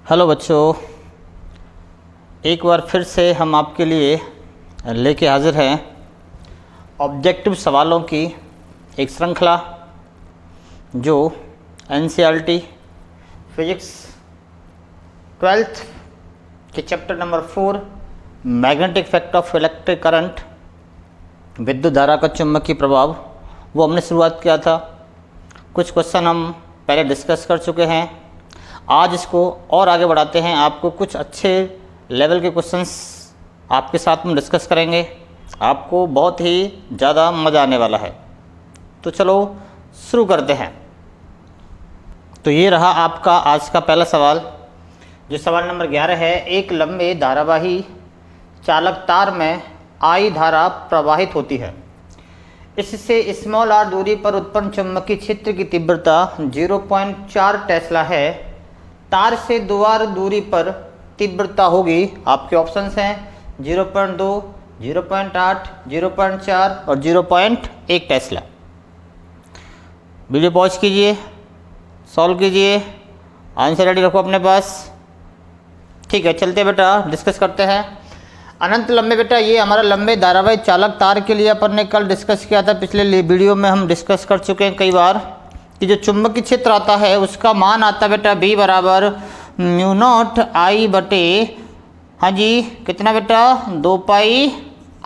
Hello बच्चों, एक बार फिर से हम आपके लिए लेके हाजिर हैं ऑब्जेक्टिव सवालों की एक श्रृंखला जो एनसीईआरटी फिजिक्स 12th के chapter number 4 magnetic effect of electric current, विद्युत धारा का चुंबकीय प्रभाव, वो हमने शुरुआत किया था। कुछ क्वेश्चन हम पहले डिस्कस कर चुके हैं। आज इसको और आगे बढ़ाते हैं। आपको कुछ अच्छे लेवल के क्वेश्चंस आपके साथ में डिस्कस करेंगे। आपको बहुत ही ज़्यादा मज़ा आने वाला है। तो चलो शुरू करते हैं। तो ये रहा आपका आज का पहला सवाल, जो सवाल नंबर 11 है। एक लंबे धारावाही चालक तार में आई धारा प्रवाहित होती है। इससे स्मॉल आर दूरी पर उत्पन्न चुंबकीय क्षेत्र की तीव्रता 0.4 टेस्ला है। तार से 2r दूरी पर तीव्रता होगी, आपके ऑप्शंस हैं 0.2, 0.8, 0.4 और 0.1 टेस्ला। वीडियो पॉज कीजिए, सॉल्व कीजिए, आंसर रेडी रखो अपने पास। ठीक है, चलते बेटा डिस्कस करते हैं। अनंत लंबे बेटा, ये हमारा लंबे धारावाही चालक तार के लिए अपन ने कल डिस्कस किया था। पिछले वीडियो में हम डिस्कस कर चुके हैं कई बार कि जो चुंबकीय क्षेत्र आता है उसका मान आता बेटा B बराबर म्यू नॉट आई बटे, हाँ जी, कितना बेटा 2 पाई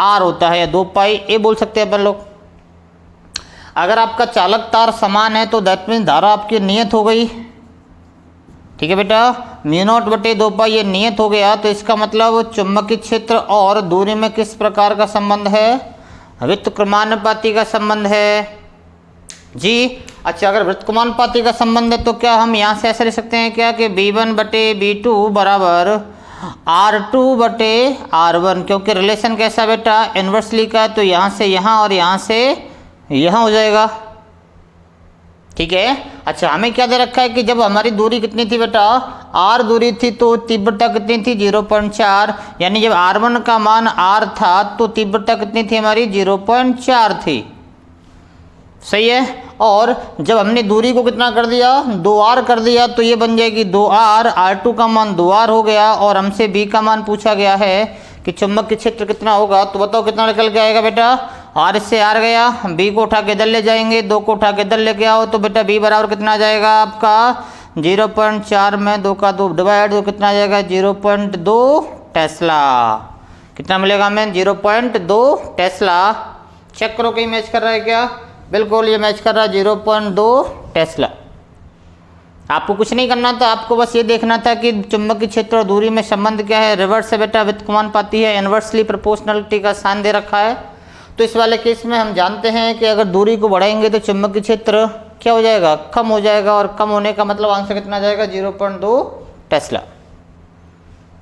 R होता है, या 2 पाई A बोल सकते हैं अपन लोग। अगर आपका चालक तार समान है तो दैट मीन्स धारा आपकी नियत हो गई। ठीक है बेटा, म्यू नॉट बटे 2 पाई ये नियत हो गया। तो इसका मतलब चुंबकीय क्षेत्र और दूरी में किस प्रकार का संबंध है? व्युत्क्रमानुपाती का संबंध है जी। अच्छा, अगर व्युत्क्रमानुपाती का संबंध है तो क्या हम यहाँ से ऐसे लिख सकते हैं क्या कि B1 बटे B2 बराबर R2 बटे R1, क्योंकि रिलेशन कैसा बेटा इन्वर्सली का, तो यहाँ से यहाँ और यहाँ से यहाँ हो जाएगा। ठीक है। अच्छा, हमें क्या दे रखा है कि जब हमारी दूरी कितनी थी बेटा, R दूरी थी तो तीव्रता कितनी थी 0.4, यानी जब R1 का मान R था तो तीव्रता कितनी थी हमारी 0.4 थी। सही है। और जब हमने दूरी को कितना कर दिया 2R कर दिया तो ये बन जाएगी 2R, R2 का मान 2R हो गया। और हमसे B का मान पूछा गया है कि चुंबकीय क्षेत्र कितना होगा, तो बताओ कितना निकल के आएगा बेटा। R से R गया, B को उठा के इधर ले जाएंगे, 2 को उठा के इधर लेके आओ तो बेटा B बराबर कितना आ जाएगा आपका 0.4 में 2 का 2 डिवाइड, तो कितना आ जाएगा 0.2 टेस्ला। कितना मिलेगा हमें 0.2 टेस्ला। चेक करो कहीं मैच कर रहा है क्या? बिल्कुल ये मैच कर रहा है 0.2 टेस्ला। आपको कुछ नहीं करना था, आपको बस ये देखना था कि चुंबकीय क्षेत्र और दूरी में संबंध क्या है। रिवर्स है बेटा, व्युत्क्रमानुपाती है, इन्वर्सली प्रोपोर्शनलिटी का साइन दे रखा है। तो इस वाले केस में हम जानते हैं कि अगर दूरी को बढ़ाएंगे तो चुंबकीय क्षेत्र क्या हो जाएगा, कम हो जाएगा। और कम होने का मतलब आंसर कितना आ जाएगा 0.2 टेस्ला।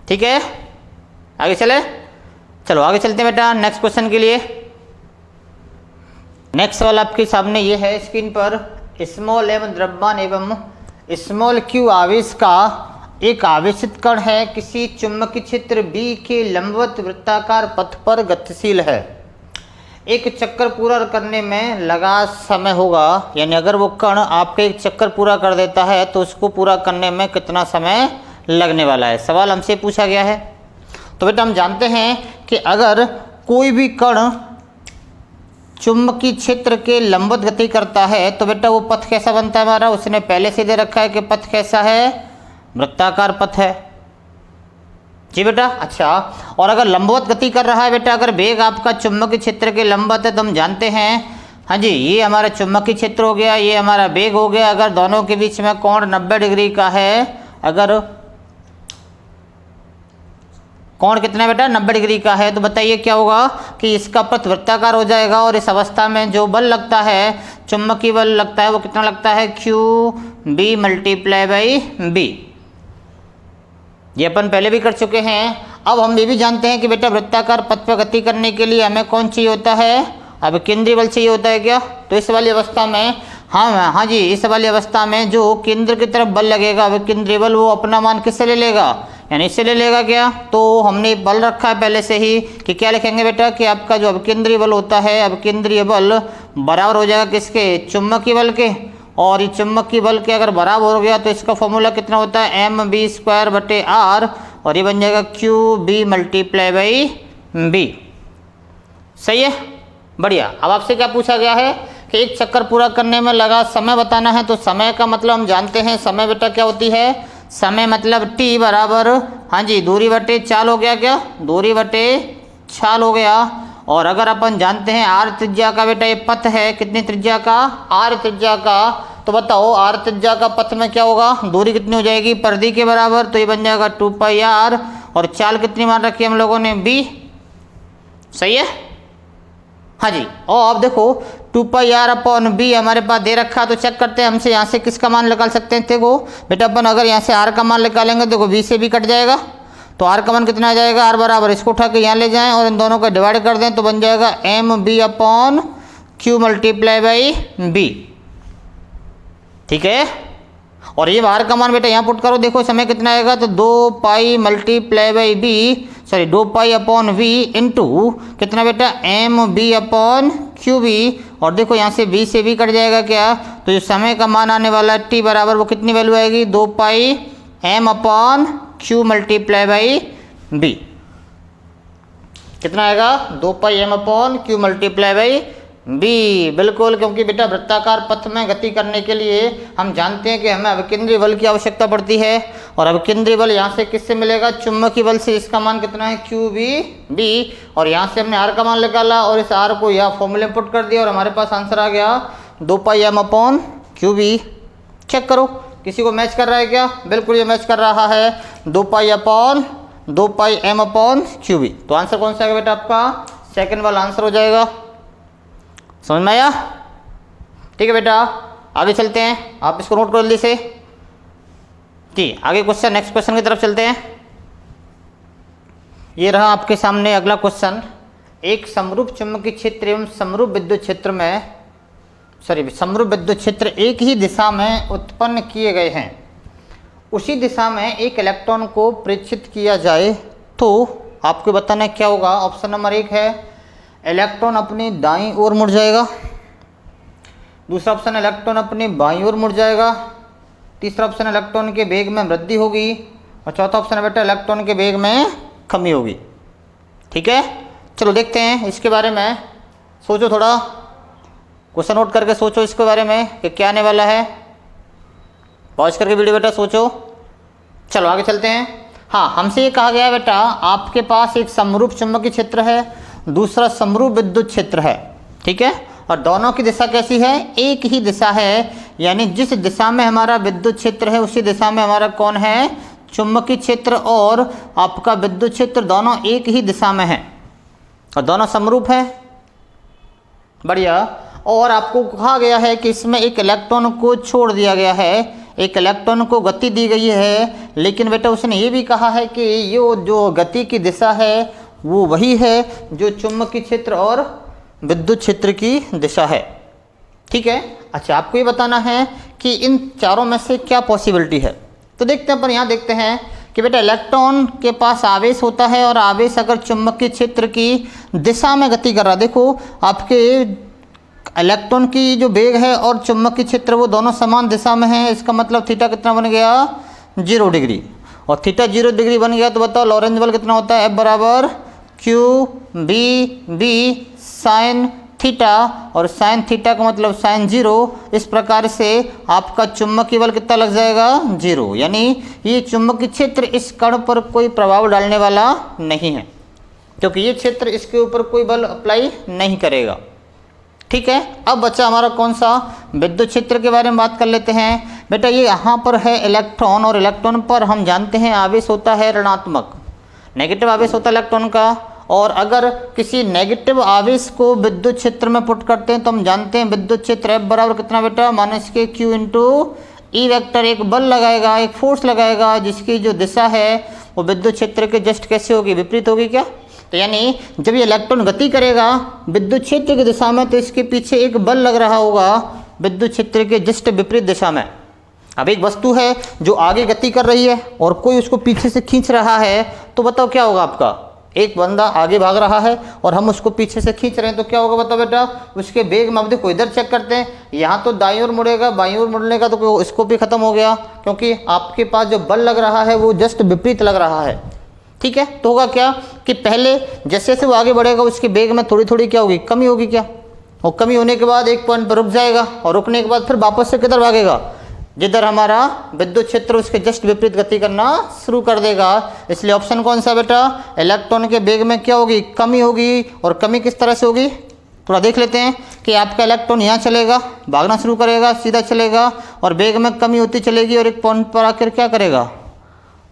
ठीक है, आगे चले, चलो आगे चलते हैं बेटा नेक्स्ट क्वेश्चन के लिए। नेक्स्ट सवाल आपके सामने ये है स्क्रीन पर। स्मॉल एम द्रव्यमान एवं स्मॉल q आवेश का एक आवेशित कण है, किसी चुंबकीय क्षेत्र B के लंबवत वृत्ताकार पथ पर गतिशील है। एक चक्कर पूरा करने में लगा समय होगा, यानी अगर वो कण आपके एक चक्कर पूरा कर देता है तो उसको पूरा करने में कितना समय लगने वाला है, सवाल हमसे पूछा गया है। तो बेटा हम जानते हैं कि अगर कोई भी कण चुंबकीय क्षेत्र के लंबवत गति करता है तो बेटा वो पथ कैसा बनता है हमारा, उसने पहले से दे रखा है कि पथ कैसा है, वृत्ताकार पथ है जी बेटा। अच्छा, और अगर लंबवत गति कर रहा है बेटा, अगर वेग आपका चुंबकीय क्षेत्र के लंबवत है तो हम जानते हैं, हाँ जी, ये हमारा चुंबकीय क्षेत्र हो गया, ये हमारा वेग हो गया। अगर दोनों के बीच में कोण 90 डिग्री का है, अगर कोण कितना बेटा 90 डिग्री का है, तो बताइए क्या होगा कि इसका पथ वृत्ताकार हो जाएगा। और इस अवस्था में जो बल लगता है, चुंबकीय बल लगता है, वो कितना लगता है QB मल्टीप्लाई बाई B। ये अपन पहले भी कर चुके हैं। अब हम ये भी जानते हैं कि बेटा वृत्ताकार पथ पर गति करने के लिए हमें कौन चाहिए होता है, अब केंद्रीय बल चाहिए होता है क्या। तो इस वाली अवस्था में हाँ जी, इस वाली अवस्था में जो केंद्र की तरफ बल लगेगा, अब केंद्रीय बल वो अपना मान किससे ले लेगा, यानी इससे ले लेगा क्या। तो हमने बल रखा है पहले से ही कि क्या लिखेंगे बेटा कि आपका जो अब केंद्रीय बल होता है, अब केंद्रीय बल बराबर हो जाएगा किसके, चुंबकीय बल के। और ये चुंबकीय बल के अगर बराबर हो गया तो इसका फॉर्मूला कितना होता है, mv²/r, और ये बन जाएगा qb × b। सही है, बढ़िया। अब आपसे क्या पूछा गया है कि एक चक्कर पूरा करने में लगा समय बताना है। तो समय का मतलब हम जानते हैं, समय बेटा क्या होती है, समय मतलब t बराबर, हाँ जी, दूरी बटे चाल हो गया, क्या दूरी बटे चाल हो गया। और अगर अपन जानते हैं r त्रिज्या का बेटा ये पथ है, कितनी त्रिज्या का, r त्रिज्या का, तो बताओ r त्रिज्या का पथ में क्या होगा, दूरी कितनी हो जाएगी, परिधि के बराबर, तो ये बन जाएगा 2πr, और चाल कितनी मान रखी है हम लोगों ने, b। सही है, हाँ जी। और अब देखो 2πr/b हमारे पास दे रखा, तो चेक करते हैं हमसे यहाँ से किसका मान निकाल सकते हैं। देखो बेटा अपन अगर यहाँ से r का मान निकालेंगे, देखो b से b कट जाएगा, तो r का मान कितना आ जाएगा, r बराबर, इसको उठा के यहाँ ले जाएं और इन दोनों को डिवाइड कर दें, तो बन जाएगा mb/q × b। ठीक है, और ये r का मान बेटा यहाँ पुट करो, देखो समय कितना आएगा, तो 2π/v इंटू कितना बेटा, mb/qb, और देखो यहाँ से b से b कट जाएगा क्या, तो जो समय का मान आने वाला है t बराबर, वो कितनी वैल्यू आएगी, 2πm/q × b। कितना आएगा, 2πm/q × b। बिल्कुल, क्योंकि बेटा वृत्ताकार पथ में गति करने के लिए हम जानते हैं कि हमें अभिकेंद्रीय बल की आवश्यकता पड़ती है, और अभिकेंद्रीय बल यहाँ से किससे मिलेगा, चुंबकीय बल से। इसका मान कितना है, qb, और यहाँ से हमने r का मान निकाला और इस r को यहाँ फॉर्मूले में पुट कर दिया और हमारे पास आंसर आ गया 2πm/qb। चेक करो किसी को मैच कर रहा है क्या, बिल्कुल ये मैच कर रहा है, 2πm/qb। तो आंसर कौन सा आएगा बेटा, आपका सेकेंड वाला आंसर हो जाएगा। समझ में आया, ठीक है बेटा, आगे चलते हैं, आप इसको नोट करो जल्दी से। ठीक, आगे क्वेश्चन, नेक्स्ट क्वेश्चन की तरफ चलते हैं। ये रहा आपके सामने अगला क्वेश्चन। एक समरूप चुंबकीय क्षेत्र एवं समरूप विद्युत क्षेत्र में, समरूप विद्युत क्षेत्र एक ही दिशा में उत्पन्न किए गए हैं, उसी दिशा में एक इलेक्ट्रॉन को प्रेषित किया जाए तो आपको बताना क्या होगा। ऑप्शन नंबर 1 है इलेक्ट्रॉन अपनी दाईं ओर मुड़ जाएगा, दूसरा ऑप्शन इलेक्ट्रॉन अपनी बाईं ओर मुड़ जाएगा, तीसरा ऑप्शन इलेक्ट्रॉन के वेग में वृद्धि होगी, और चौथा ऑप्शन है बेटा इलेक्ट्रॉन के वेग में कमी होगी। ठीक है, चलो देखते हैं इसके बारे में, सोचो थोड़ा, क्वेश्चन नोट करके सोचो इसके बारे में कि क्या आने वाला है। पॉज करके वीडियो बेटा सोचो। चलो आगे चलते हैं। हाँ, हमसे ये कहा गया बेटा आपके पास एक समरूप चुंबकीय क्षेत्र है, दूसरा समरूप विद्युत क्षेत्र है, ठीक है, और दोनों की दिशा कैसी है, एक ही दिशा है, यानी जिस दिशा में हमारा विद्युत क्षेत्र है उसी दिशा में हमारा कौन है, चुंबकीय क्षेत्र और आपका विद्युत क्षेत्र, दोनों एक ही दिशा में है और दोनों समरूप है। बढ़िया। और आपको कहा गया है कि इसमें एक इलेक्ट्रॉन को छोड़ दिया गया है, एक इलेक्ट्रॉन को गति दी गई है, लेकिन बेटा उसने ये भी कहा है कि ये जो गति की दिशा है वो वही है जो चुंबकीय क्षेत्र और विद्युत क्षेत्र की दिशा है। ठीक है, अच्छा आपको ये बताना है कि इन चारों में से क्या पॉसिबिलिटी है। तो देखते हैं, पर यहाँ देखते हैं कि बेटा इलेक्ट्रॉन के पास आवेश होता है और आवेश अगर चुंबकीय क्षेत्र की दिशा में गति कर रहा, देखो आपके इलेक्ट्रॉन की जो वेग है और चुंबकीय क्षेत्र वो दोनों समान दिशा में है, इसका मतलब थीटा कितना बन गया, 0 डिग्री, और थीटा 0 डिग्री बन गया तो बताओ लॉरेंज बल कितना होता है, F बराबर QB साइन थीटा, और साइन थीटा का मतलब साइन 0। इस प्रकार से आपका चुंबकीय बल कितना लग जाएगा, 0, यानी ये चुंबकीय क्षेत्र इस कण पर कोई प्रभाव डालने वाला नहीं है, क्योंकि ये क्षेत्र इसके ऊपर कोई बल अप्लाई नहीं करेगा। ठीक है, अब बच्चा हमारा कौन सा, विद्युत क्षेत्र के बारे में बात कर लेते हैं। बेटा ये यहाँ पर है इलेक्ट्रॉन, और इलेक्ट्रॉन पर हम जानते हैं आवेश होता है ऋणात्मक, नेगेटिव आवेश होता है इलेक्ट्रॉन का, और अगर किसी नेगेटिव आवेश को विद्युत क्षेत्र में पुट करते हैं तो हम जानते हैं विद्युत क्षेत्र F बराबर कितना बेटा, -Q इंटू ई वेक्टर, एक बल लगाएगा, एक फोर्स लगाएगा, जिसकी जो दिशा है वो विद्युत क्षेत्र के जस्ट कैसे होगी, विपरीत होगी क्या। तो यानी जब ये इलेक्ट्रॉन गति करेगा विद्युत क्षेत्र की दिशा में तो इसके पीछे एक बल लग रहा होगा विद्युत क्षेत्र के जस्ट विपरीत दिशा में। अब एक वस्तु है जो आगे गति कर रही है और कोई उसको पीछे से खींच रहा है, तो बताओ क्या होगा आपका, एक बंदा आगे भाग रहा है और हम उसको पीछे से खींच रहे हैं, तो क्या होगा बताओ बेटा, उसके वेग में अब देखो इधर चेक करते हैं, यहाँ तो दाईं ओर मुड़ेगा, बाईं ओर मुड़ने का तो स्कोप ही खत्म हो गया, क्योंकि आपके पास जो बल लग रहा है वो जस्ट विपरीत लग रहा है। ठीक है, तो होगा क्या कि पहले जैसे जैसे वो आगे बढ़ेगा उसके वेग में थोड़ी थोड़ी क्या होगी, कमी होगी क्या, और कमी होने के बाद एक पॉइंट पर रुक जाएगा, और रुकने के बाद फिर वापस से किधर भागेगा, जिधर हमारा विद्युत क्षेत्र उसके जस्ट विपरीत गति करना शुरू कर देगा। इसलिए ऑप्शन कौन सा बेटा, इलेक्ट्रॉन के वेग में क्या होगी, कमी होगी। और कमी किस तरह से होगी, थोड़ा देख लेते हैं कि आपका इलेक्ट्रॉन यहाँ चलेगा, भागना शुरू करेगा, सीधा चलेगा और वेग में कमी होती चलेगी और एक पॉइंट पर आकर क्या करेगा,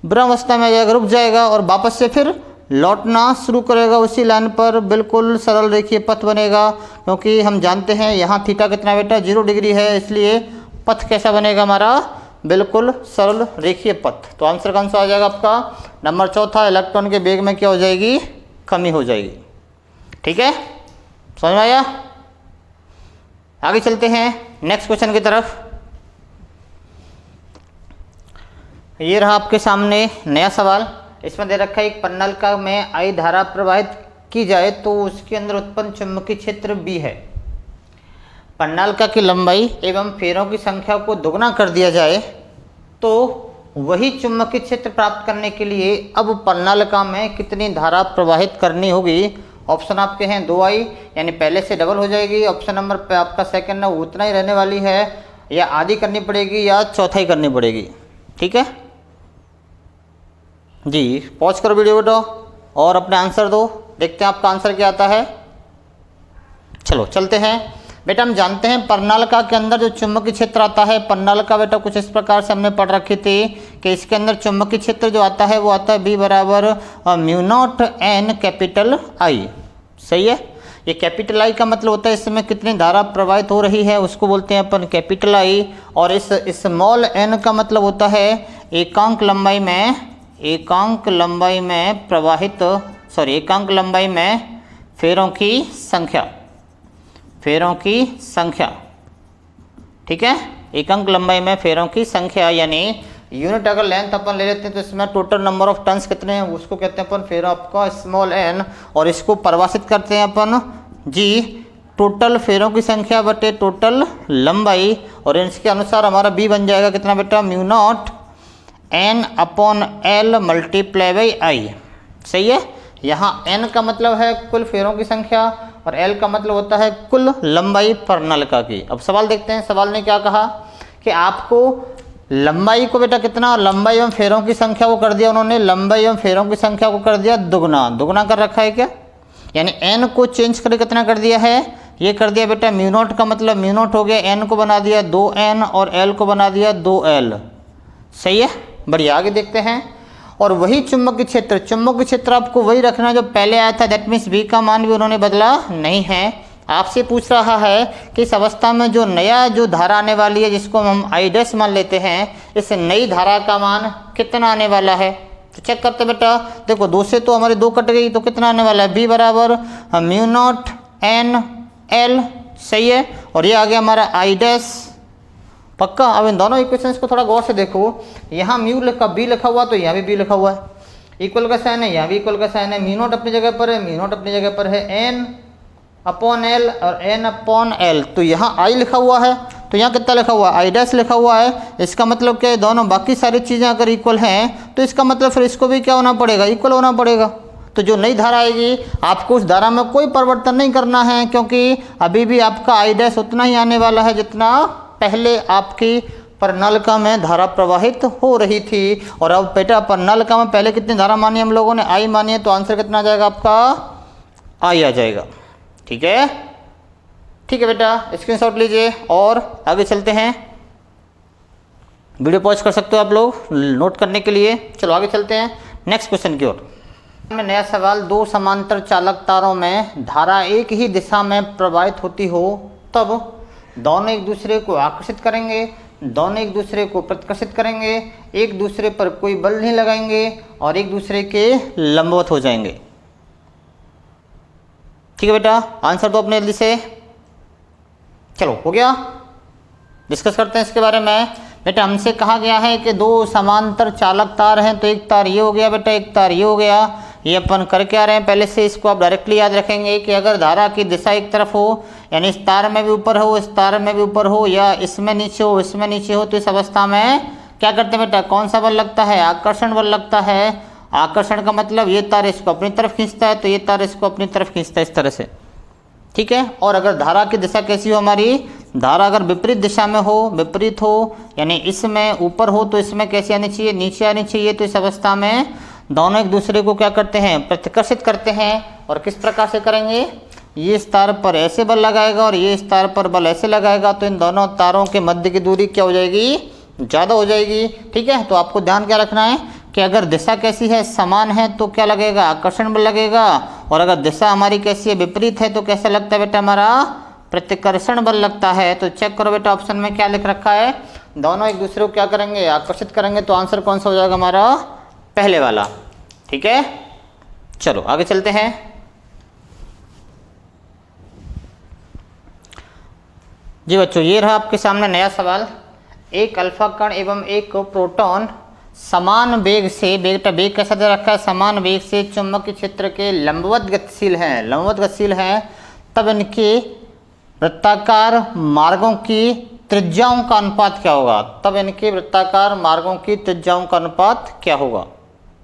ब्रह्मावस्था में आ जाएगा, रुक जाएगा और वापस से फिर लौटना शुरू करेगा उसी लाइन पर। बिल्कुल सरल रेखीय पथ बनेगा, क्योंकि हम जानते हैं यहाँ थीटा कितना बेटा 0 डिग्री है, इसलिए पथ कैसा बनेगा हमारा, बिल्कुल सरल रेखीय पथ। तो आंसर कौन सा आ जाएगा आपका, नंबर चौथा, इलेक्ट्रॉन के वेग में क्या हो जाएगी, कमी हो जाएगी। ठीक है, समझ में आया। आगे चलते हैं नेक्स्ट क्वेश्चन की तरफ। ये रहा आपके सामने नया सवाल। इसमें दे रखा है एक पन्नलिका में आई धारा प्रवाहित की जाए तो उसके अंदर उत्पन्न चुंबकीय क्षेत्र B है। पन्नलिका की लंबाई एवं फेरों की संख्या को दोगुना कर दिया जाए तो वही चुंबकीय क्षेत्र प्राप्त करने के लिए अब पन्नलिका में कितनी धारा प्रवाहित करनी होगी। ऑप्शन आपके हैं 2i, यानी पहले से डबल हो जाएगी। ऑप्शन नंबर पे आपका सेकंड है उतना ही रहने वाली है, या आधी करनी पड़ेगी या चौथाई करनी पड़ेगी। ठीक है जी, पॉज करो वीडियो बेटा और अपने आंसर दो, देखते हैं आपका आंसर क्या आता है। चलो चलते हैं बेटा। हम जानते हैं पन्नलिका के अंदर जो चुंबकीय क्षेत्र आता है, पन्नलिका बेटा कुछ इस प्रकार से हमने पढ़ रखी थी कि इसके अंदर चुंबकीय क्षेत्र जो आता है वो आता है B बराबर μ0 n कैपिटल I। सही है, ये कैपिटल I का मतलब होता है इसमें कितनी धारा प्रवाहित हो रही है उसको बोलते हैं अपन कैपिटल I, और इस स्मॉल n का मतलब होता है एकांक लंबाई में फेरों की संख्या। ठीक है, एकांक लंबाई में फेरों की संख्या, यानी यूनिट अगर लेंथ अपन ले लेते हैं तो इसमें टोटल नंबर ऑफ टर्न्स कितने हैं उसको कहते हैं अपन फेरों आपका स्मॉल n, और इसको परिभाषित करते हैं अपन जी टोटल फेरों की संख्या बटे टोटल लंबाई, और इसके अनुसार हमारा B बन जाएगा कितना बेटा, μ0 n/L मल्टीप्लाई बाई I। सही है, यहाँ n का मतलब है कुल फेरों की संख्या और L का मतलब होता है कुल लंबाई पन्नलिका की। अब सवाल देखते हैं, सवाल ने क्या कहा कि आपको लंबाई को बेटा कितना, लंबाई एवं फेरों की संख्या को कर दिया उन्होंने, लंबाई एवं फेरों की संख्या को कर दिया दुगना कर रखा है क्या, यानी n को चेंज करके कितना कर दिया है, ये कर दिया बेटा μ0 का मतलब μ0 हो गया, n को बना दिया 2n और L को बना दिया 2L। सही है, बढ़िया। आगे देखते हैं, और वही चुंबकीय क्षेत्र आपको वही रखना जो पहले आया था, दैट मीन्स B का मान भी उन्होंने बदला नहीं है। आपसे पूछ रहा है कि इस अवस्था में जो नया जो धारा आने वाली है जिसको हम I' मान लेते हैं, इस नई धारा का मान कितना आने वाला है। तो चेक करते बेटा, देखो 2 से तो हमारी 2 कट गई, तो कितना आने वाला है, B बराबर μ0 n L। सही है, और ये आ गया हमारा I'। पक्का। अब इन दोनों इक्वेशंस को थोड़ा गौर से देखो, यहाँ B लिखा हुआ तो यहाँ भी B लिखा हुआ है, इक्वल का साइन है, यहाँ भी इक्वल का साइन है, μ0 अपनी जगह पर है, n/L और n/L, तो यहाँ I लिखा हुआ है, तो यहाँ कितना लिखा हुआ है, I' लिखा हुआ है। इसका मतलब क्या है, दोनों बाकी सारी चीज़ें अगर इक्वल हैं तो इसका मतलब फिर इसको भी क्या होना पड़ेगा, इक्वल होना पड़ेगा। तो जो नई धारा आएगी आपको उस धारा में कोई परिवर्तन नहीं करना है, क्योंकि अभी भी आपका I' उतना ही आने वाला है जितना पहले आपकी पन्नलिका में धारा प्रवाहित हो रही थी। और अब बेटा पन्नलिका में पहले कितनी धारा मानी हम लोगों ने, I मानी है, तो आंसर कितना आ जाएगा आपका, I आ जाएगा। ठीक है, ठीक है बेटा, स्क्रीनशॉट लीजिए और आगे चलते हैं। वीडियो पॉज कर सकते हो आप लोग नोट करने के लिए। चलो आगे चलते हैं नेक्स्ट क्वेश्चन की ओर। नया सवाल, 2 समांतर चालक तारों में धारा एक ही दिशा में प्रवाहित होती हो तब दोनों एक दूसरे को आकर्षित करेंगे, दोनों एक दूसरे को प्रतिकर्षित करेंगे, एक दूसरे पर कोई बल नहीं लगाएंगे और एक दूसरे के लंबवत हो जाएंगे। ठीक है बेटा, आंसर दो अपने जल्दी से। चलो हो गया, डिस्कस करते हैं इसके बारे में। बेटा हमसे कहा गया है कि 2 समांतर चालक तार हैं, तो एक तार ये हो गया बेटा, एक तार ये हो गया। ये अपन कर क्या रहे हैं पहले से, इसको आप डायरेक्टली याद रखेंगे कि अगर धारा की दिशा एक तरफ हो, यानी इस तार में भी ऊपर हो, इस तार में भी ऊपर हो, या इसमें नीचे हो, इसमें नीचे हो, तो इस अवस्था में क्या करते हैं बेटा, कौन सा बल लगता है, आकर्षण बल लगता है। आकर्षण का मतलब ये तार इसको अपनी तरफ खींचता है, तो ये तार इसको अपनी तरफ खींचता है इस तरह से, ठीक है। और अगर धारा की दिशा कैसी हो हमारी, धारा अगर विपरीत दिशा में हो, विपरीत हो, यानी इसमें ऊपर हो तो इसमें कैसे आनी चाहिए, नीचे आनी चाहिए, तो इस अवस्था में दोनों एक दूसरे को क्या करते हैं, प्रतिकर्षित करते हैं। और किस प्रकार से करेंगे, ये इस तार पर ऐसे बल लगाएगा और ये इस तार पर बल ऐसे लगाएगा, तो इन दोनों तारों के मध्य की दूरी क्या हो जाएगी, ज़्यादा हो जाएगी, ठीक है। तो आपको ध्यान क्या रखना है कि अगर दिशा कैसी है, समान है, तो क्या लगेगा, आकर्षण बल लगेगा। और अगर दिशा हमारी कैसी है, विपरीत है, तो कैसा लगता है बेटा, हमारा प्रतिकर्षण बल लगता है। तो चेक करो बेटा ऑप्शन में क्या लिख रखा है, दोनों एक दूसरे को क्या करेंगे, आकर्षित करेंगे। तो आंसर कौन सा हो जाएगा हमारा, पहले वाला, ठीक है। चलो आगे चलते हैं। जी बच्चों, ये रहा आपके सामने नया सवाल। एक अल्फा कण एवं एक प्रोटॉन समान वेग से, वेग कैसा दे रखा है, समान वेग से चुंबकीय क्षेत्र के लंबवत गतिशील हैं, लंबवत गतिशील हैं, तब इनके वृत्ताकार मार्गों की त्रिज्याओं का अनुपात क्या होगा, तब इनके वृत्ताकार मार्गों की त्रिज्याओं का अनुपात क्या होगा,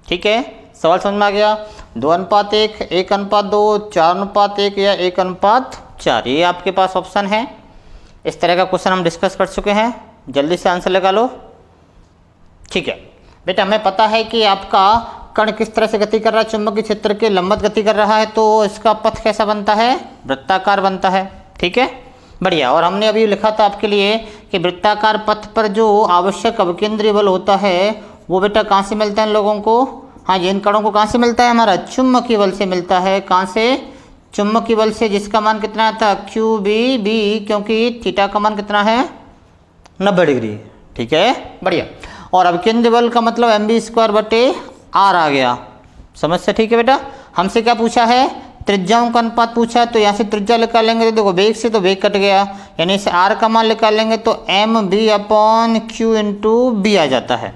ठीक है। सवाल समझ में आ गया। 2:1, 1:2, 4:1 या 1:4, ये आपके पास ऑप्शन है। इस तरह का क्वेश्चन हम डिस्कस कर चुके हैं, जल्दी से आंसर लगा लो, ठीक है। बेटा हमें पता है कि आपका कण किस तरह से गति कर रहा है, चुंबकीय क्षेत्र के लंबवत गति कर रहा है, तो इसका पथ कैसा बनता है, वृत्ताकार बनता है, ठीक है, बढ़िया। और हमने अभी लिखा था आपके लिए कि वृत्ताकार पथ पर जो आवश्यक अवकेंद्रीय बल होता है वो बेटा कहाँ से मिलता है इन लोगों को, हाँ जी, इन कणों को कहाँ से मिलता है, हमारा चुंबकीय बल से मिलता है। कहाँ से, चुंबकीय बल से, जिसका मान कितना आता है, QBB, क्योंकि थीटा का मान कितना है, 90 डिग्री, ठीक है, बढ़िया। और अवकेंद्रीय बल का मतलब mv²/r आ गया, समस्या ठीक है बेटा। हमसे क्या पूछा है, त्रिज्याओं का अनुपात पूछा है, तो यहाँ से त्रिज्या निकालेंगे तो देखो वेग से तो वेग कट गया, यानी इसे r का मान निकालेंगे तो mv/q × b आ जाता है,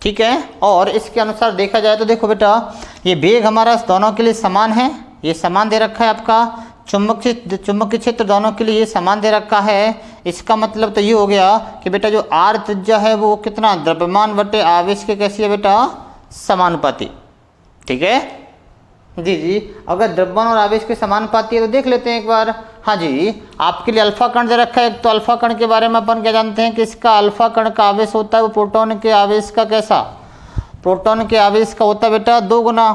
ठीक है। और इसके अनुसार देखा जाए तो देखो बेटा, ये वेग हमारा दोनों के लिए समान है, ये समान दे रखा है आपका, चुंबकीय क्षेत्र दोनों के लिए ये समान दे रखा है। इसका मतलब तो ये हो गया कि बेटा जो r त्रिज्या है वो कितना, द्रव्यमान बटे आवेश के कैसी है बेटा, समानुपाती, ठीक है जी जी। अगर द्रव्यमान और आवेश के समानुपाती है तो देख लेते हैं एक बार। हाँ जी, आपके लिए अल्फा कण दे रखा है, तो अल्फा कण के बारे में अपन क्या जानते हैं कि इसका अल्फा कण का आवेश होता है वो प्रोटॉन के आवेश का कैसा, प्रोटॉन के आवेश का होता है बेटा 2 गुना,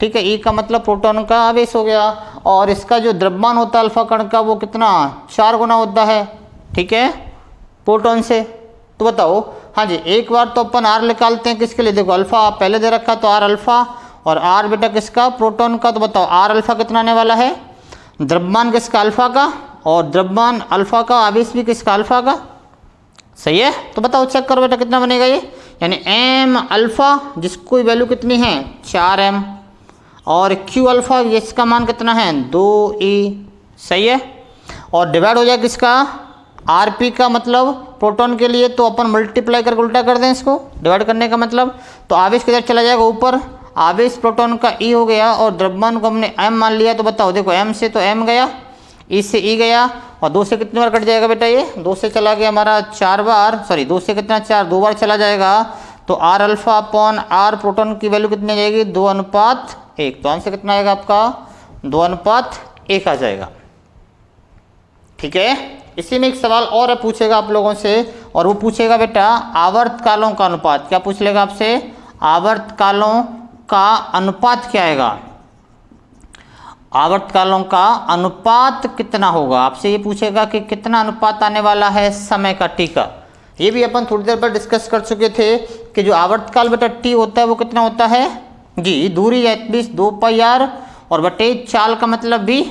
ठीक है। ई का मतलब प्रोटॉन का आवेश हो गया। और इसका जो द्रव्यमान होता है अल्फा कण का वो कितना, 4 गुना होता है, ठीक है, प्रोटॉन से। तो बताओ, हाँ जी, एक बार तो अपन आर निकालते हैं किसके लिए, देखो अल्फा पहले दे रखा तो आर अल्फा, और आर बेटा किसका, प्रोटॉन का। तो बताओ आर अल्फा कितना आने वाला है, द्रव्यमान किसका, अल्फा का, और द्रव्यमान अल्फा का, आवेश भी किसका, अल्फा का, सही है। तो बताओ चेक करो बेटा कितना बनेगा ये, यानी एम अल्फा जिसको वैल्यू कितनी है 4m, और क्यू अल्फा जिसका मान कितना है 2e, सही है। और डिवाइड हो जाए किसका, rp का, मतलब प्रोटॉन के लिए, तो अपन मल्टीप्लाई करके उल्टा कर दें इसको, डिवाइड करने का मतलब, तो आवेश किधर चला जाएगा ऊपर, आवेश प्रोटॉन का e हो गया, और द्रव्यमान को हमने m मान लिया। तो बताओ देखो m से तो m गया, e से e गया, और 2 से कितनी बार कट जाएगा बेटा, ये 2 से चला गया हमारा 4 बार, सॉरी 2 से कितना 4, 2 बार चला जाएगा। तो r अल्फा/r प्रोटॉन की वैल्यू कितनी आ जाएगी, 2:1। तो आंसर कितना आएगा आपका, 2:1 आ जाएगा, ठीक है। इसी में एक सवाल और पूछेगा आप लोगों से, और वो पूछेगा बेटा आवर्तकालों का अनुपात, क्या पूछ लेगा आपसे, आवर्तकालों का अनुपात क्या आएगा, आवर्तकालों का अनुपात कितना होगा, आपसे ये पूछेगा कि कितना अनुपात आने वाला है समय का टी का। ये भी अपन थोड़ी देर पर डिस्कस कर चुके थे कि जो आवर्तकाल बेटा टी होता है वो कितना होता है जी, दूरी 2πr, और बटे चाल का मतलब भी,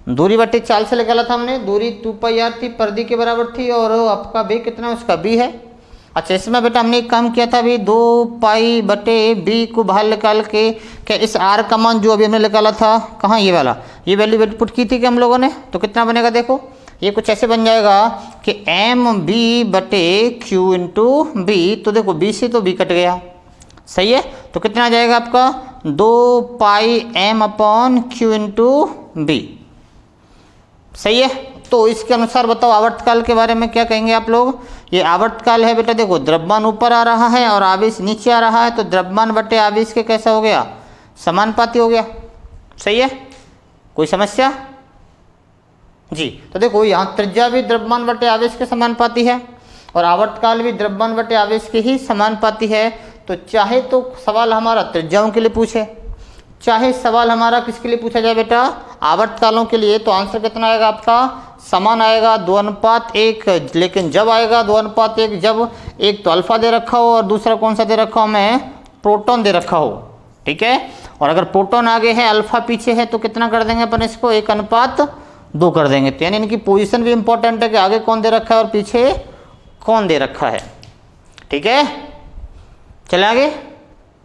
दूरी बटे चाल से निकाला था हमने, दूरी 2πr थी, परिधि के बराबर थी, और आपका b कितना, उसका b है। अच्छा, इसमें बेटा हमने एक काम किया था अभी, 2π/b को बाहर निकाल के, क्या इस r का मान जो अभी हमने निकाला था, कहाँ ये वाला, ये वैल्यू पुट की थी कि हम लोगों ने, तो कितना बनेगा देखो, ये कुछ ऐसे बन जाएगा कि mb/q × b, तो देखो b से तो b कट गया, सही है। तो कितना आ जाएगा आपका 2πm/q/b। सही है। तो इसके अनुसार बताओ आवर्तकाल के बारे में क्या कहेंगे आप लोग। ये आवर्तकाल है बेटा, देखो द्रव्यमान ऊपर आ रहा है और आवेश नीचे आ रहा है, तो द्रव्यमान बटे आवेश के कैसा हो गया, समानुपाती हो गया। सही है, कोई समस्या जी। तो देखो यहाँ त्रिज्या भी द्रव्यमान बटे आवेश के समानुपाती है और आवर्तकाल भी द्रव्यमान बटे आवेश के ही समानुपाती है। तो चाहे तो सवाल हमारा त्रिज्याओं के लिए पूछे, चाहे सवाल हमारा किसके लिए पूछा जाए बेटा, आवर्तकालों के लिए, तो आंसर कितना आएगा आपका, समान आएगा 2:1। लेकिन जब आएगा 2:1 जब एक तो अल्फा दे रखा हो और दूसरा कौन सा दे रखा हो, मैं प्रोटॉन दे रखा हो। ठीक है, और अगर प्रोटॉन आगे है अल्फा पीछे है तो कितना कर देंगे अपन इसको, 1:2 कर देंगे। तो यानी इनकी पोजीशन भी इंपॉर्टेंट है कि आगे कौन दे रखा है और पीछे कौन दे रखा है। ठीक है, चले आगे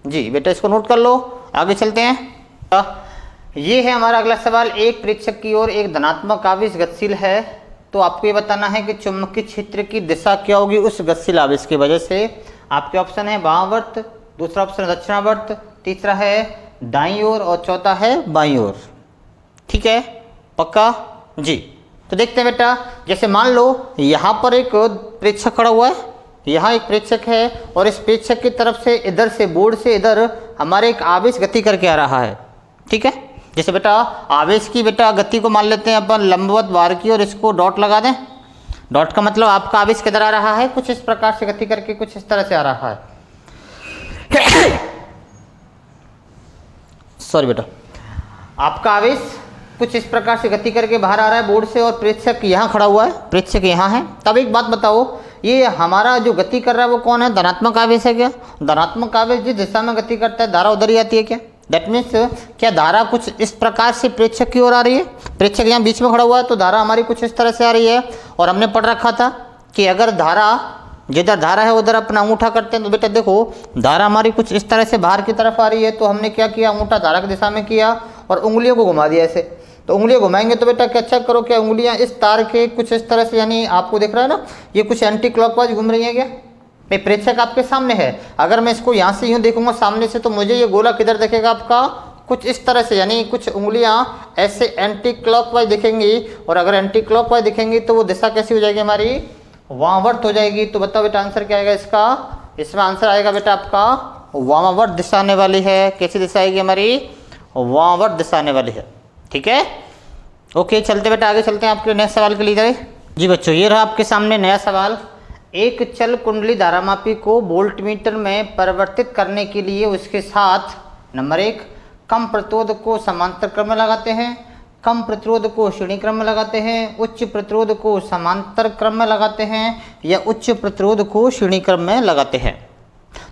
जी बेटा, इसको नोट कर लो, आगे चलते हैं। ये है हमारा अगला सवाल, एक प्रेक्षक की ओर एक धनात्मक आवेश गतिशील है, तो आपको ये बताना है कि चुंबकीय क्षेत्र की दिशा क्या होगी उस गतिशील आवेश की वजह से। आपके ऑप्शन है वामावर्त, दूसरा ऑप्शन है दक्षिणावर्त, तीसरा है दाईं ओर और चौथा है बाईं ओर। ठीक है, पक्का जी। तो देखते हैं बेटा, जैसे मान लो यहाँ पर एक प्रेक्षक खड़ा हुआ है, यहाँ एक प्रेक्षक है और इस प्रेक्षक की तरफ से इधर से बोर्ड से इधर हमारे एक आवेश गति करके आ रहा है। ठीक है, जैसे बेटा आवेश की बेटा गति को मान लेते हैं अपन लंबवत बार की और इसको डॉट लगा दें। डॉट का मतलब आपका आवेश किधर आ रहा है, कुछ इस प्रकार से गति करके कुछ इस तरह से आ रहा है। सॉरी बेटा, आपका आवेश कुछ इस प्रकार से गति करके बाहर आ रहा है बोर्ड से और प्रेक्षक यहाँ खड़ा हुआ है, प्रेक्षक यहाँ है। तब एक बात बताओ, ये हमारा जो गति कर रहा है वो कौन है, धनात्मक आवेश है क्या। धनात्मक आवेश जिस दिशा में गति करता है धारा उधर ही आती है क्या। दैट मीन्स क्या धारा कुछ इस प्रकार से प्रेक्षक की ओर आ रही है, प्रेक्षक यहाँ बीच में खड़ा हुआ है तो धारा हमारी कुछ इस तरह से आ रही है। और हमने पढ़ रखा था कि अगर धारा जिधर धारा है उधर अपना अंगूठा करते हैं, तो बेटा देखो धारा हमारी कुछ इस तरह से बाहर की तरफ आ रही है, तो हमने क्या किया, अंगूठा धारा की दिशा में किया और उंगलियों को घुमा दिया ऐसे। तो उंगलियां घुमाएंगे तो बेटा क्या चेक करो, क्या उंगलियां इस तार के कुछ इस तरह से, यानी आपको दिख रहा है ना ये कुछ एंटी क्लॉकवाइज घूम रही है क्या। भाई प्रेक्षक आपके सामने है, अगर मैं इसको यहाँ से यूँ देखूंगा सामने से तो मुझे ये गोला किधर दिखेगा आपका, कुछ इस तरह से, यानी कुछ उंगलियां ऐसे एंटी क्लॉकवाइज दिखेंगी। और अगर एंटी क्लॉकवाइज दिखेंगी तो वो दिशा कैसी हो जाएगी हमारी, वामावर्त हो जाएगी। तो बताओ बेटा आंसर क्या आएगा इसका, इसमें आंसर आएगा बेटा आपका वामावर्त दिशा आने वाली है। कैसी दिशा आएगी हमारी, वामावर्त दिशा आने वाली है। ठीक है, ओके चलते बेटा आगे चलते हैं आपके नेक्स्ट सवाल के लिए जाए जी। बच्चों ये रहा आपके सामने नया सवाल, एक चल कुंडली धारामापी को वोल्टमीटर में परिवर्तित करने के लिए उसके साथ नंबर 1 कम प्रतिरोध को समांतर क्रम में लगाते हैं, कम प्रतिरोध को श्रेणी क्रम में लगाते हैं, उच्च प्रतिरोध को समांतर क्रम में लगाते हैं या उच्च प्रतिरोध को श्रेणी क्रम में लगाते हैं।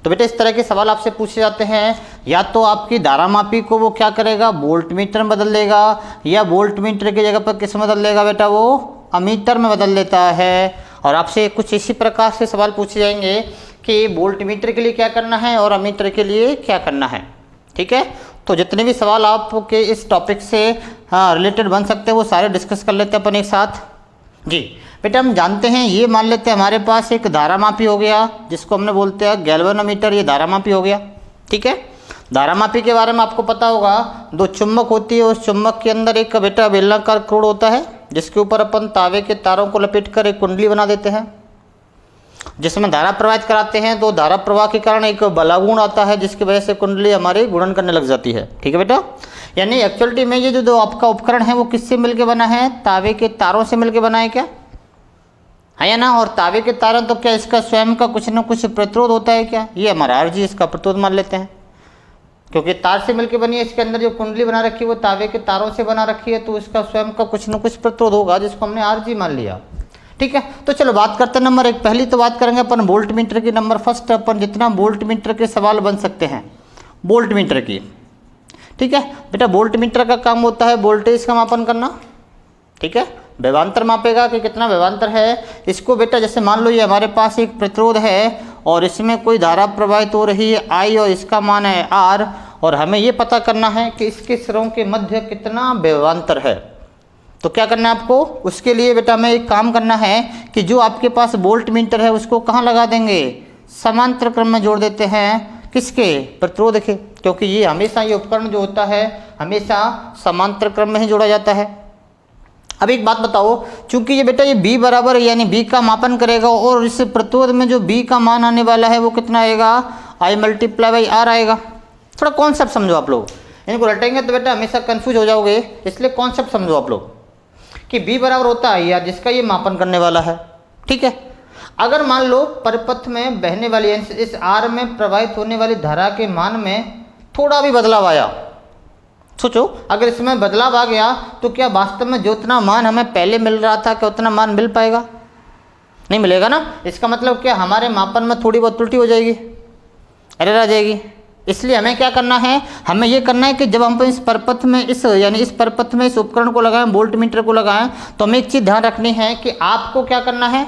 तो बेटा इस तरह के सवाल आपसे पूछे जाते हैं, या तो आपकी धारामापी को वो क्या करेगा, वोल्टमीटर में बदल देगा, या वोल्टमीटर की जगह पर किस में बदल देगा बेटा, वो अमीटर में बदल देता है। और आपसे कुछ इसी प्रकार से सवाल पूछे जाएंगे कि वोल्टमीटर के लिए क्या करना है और अमीटर के लिए क्या करना है। ठीक है, तो जितने भी सवाल आपके इस टॉपिक से रिलेटेड बन सकते हैं वो सारे डिस्कस कर लेते हैं अपन एक साथ जी। बेटा हम जानते हैं, ये मान लेते हैं हमारे पास एक धारामापी हो गया जिसको हमने बोलते हैं गैल्वेनोमीटर, ये धारामापी हो गया। ठीक है, धारामापी के बारे में आपको पता होगा, दो चुंबक होती है, उस चुंबक के अंदर एक बेटा बेलनाकार क्रोड होता है जिसके ऊपर अपन तावे के तारों को लपेटकर एक कुंडली बना देते हैं जिसमें धारा प्रवाहित कराते हैं। तो धारा प्रवाह के कारण एक बलागुण आता है जिसकी वजह से कुंडली हमारी गुणन करने लग जाती है। ठीक है बेटा, यानी एक्चुअलिटी में ये जो दो आपका उपकरण है वो किससे मिलकर बना है, तावे के तारों से मिलकर बना है क्या, है या ना। और तावे के तारों तो क्या इसका स्वयं का कुछ ना कुछ प्रतिरोध होता है क्या, ये हमारा आरजी इसका प्रतिरोध मान लेते हैं क्योंकि तार से मिलकर बनी है। इसके अंदर जो कुंडली बना रखी है वो तावे के तारों से बना रखी है, तो इसका स्वयं का कुछ न कुछ प्रतिरोध होगा जिसको हमने आरजी मान लिया। ठीक है, तो चलो बात करते हैं नंबर 1। पहली तो बात करेंगे अपन वोल्टमीटर की। नंबर फर्स्ट अपन जितना वोल्टमीटर के सवाल बन सकते हैं वोल्टमीटर की। ठीक है बेटा, वोल्टमीटर का काम होता है वोल्टेज का मापन करना। ठीक है, विभवांतर मापेगा कि कितना विभवांतर है। इसको बेटा जैसे मान लो ये हमारे पास एक प्रतिरोध है और इसमें कोई धारा प्रवाहित हो रही है I और इसका मान है R, और हमें ये पता करना है कि इसके सिरों के मध्य कितना विभवांतर है। तो क्या करना है आपको, उसके लिए बेटा हमें एक काम करना है कि जो आपके पास वोल्टमीटर है उसको कहाँ लगा देंगे, समांतर क्रम में जोड़ देते हैं। किसके, प्रतिरोध के। क्योंकि ये हमेशा ये उपकरण जो होता है हमेशा समांतर क्रम में ही जोड़ा जाता है। अब एक बात बताओ, चूंकि ये बेटा ये b बराबर यानी b का मापन करेगा और इस प्रतिरोध में जो b का मान आने वाला है वो कितना आएगा, I × R आएगा। थोड़ा कॉन्सेप्ट समझो आप लोग, इनको रटेंगे तो बेटा हमेशा कंफ्यूज हो जाओगे, इसलिए कॉन्सेप्ट समझो आप लोग कि b बराबर होता है यार जिसका ये मापन करने वाला है, ठीक है। अगर मान लो परिपथ में बहने वाली इस R में प्रवाहित होने वाली धारा के मान में थोड़ा भी बदलाव आया, सोचो अगर इसमें बदलाव आ गया तो क्या वास्तव में जो उतना मान हमें पहले मिल रहा था क्या उतना मान मिल पाएगा, नहीं मिलेगा ना। इसका मतलब क्या हमारे मापन में थोड़ी बहुत त्रुटि हो जाएगी, एरर आ जाएगी। इसलिए हमें क्या करना है, हमें ये करना है कि जब हम इस परपथ में इस परपथ में इस उपकरण को लगाएं, वोल्ट मीटर को लगाएं, तो हमें एक चीज़ ध्यान रखनी है कि आपको क्या करना है,